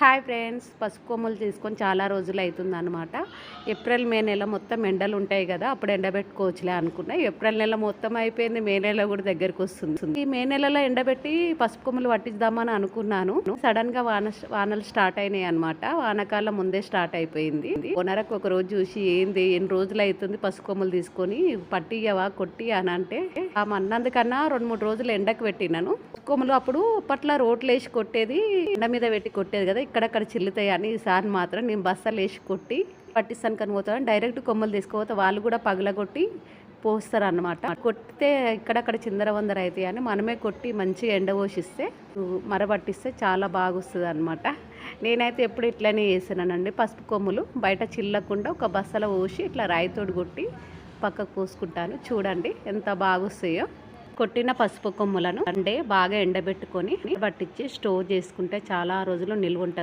Hi friends, పసుపు కొమ్ములు తీసుకొని చాలా రోజులు అవుతుందన్నమాట. ఏప్రిల్ మే నెల మొత్తం ఎండలు ఉంటాయి కదా, అప్పుడు ఎండబెట్టుకోవచ్చులే అనుకున్నా. ఏప్రిల్ నెల మొత్తం అయిపోయింది, మే నెల కూడా దగ్గరికి వస్తుంది. ఈ మే నెలలో ఎండబెట్టి పసుపు కొమ్ములు పట్టిద్దామని అనుకున్నాను. సడన్ గా వానలు స్టార్ట్ అయినాయి అనమాట. వానకాలం ముందే స్టార్ట్ అయిపోయింది. ఓనరకు ఒక రోజు చూసి, ఏంది ఎన్ని రోజులు అవుతుంది పసుపు కొమ్ములు తీసుకొని పట్టియవా కొట్టి అని అంటే, అన్నందుకన్నా 2-3 రోజులు ఎండకు పెట్టినాను. కొమ్ములు అప్పుడు అప్పట్లో రోట్లు వేసి కొట్టేది, ఎండ మీద పెట్టి కొట్టేది కదా, ఇక్కడక్కడ చిల్లుతాయి అని ఈసారి మాత్రం నేను బస్తాలు వేసి కొట్టి పట్టిస్తాను కని పోతాను. డైరెక్ట్ కొమ్మలు తీసుకుపోతే వాళ్ళు కూడా పగలగొట్టి పోస్తారు అన్నమాట. కొట్టితే ఇక్కడక్కడ చిందర వందర అవుతాయి అని మనమే కొట్టి మంచిగా ఎండ పోషిస్తే మరబట్టిస్తే చాలా బాగా వస్తుంది అనమాట. నేనైతే ఎప్పుడు ఇట్లనే చేసానండి. పసుపు కొమ్ములు బయట చిల్లకుండా ఒక బస్తలో పోసి ఇట్లా రాయితోడు కొట్టి పక్కకు పోసుకుంటాను. చూడండి ఎంత బాగా వస్తాయో. కొట్టిన పసుపు కొమ్ములను అంటే బాగా ఎండబెట్టుకొని పట్టించి స్టోర్ చేసుకుంటే చాలా రోజులు నిల్వ ఉంటుంది.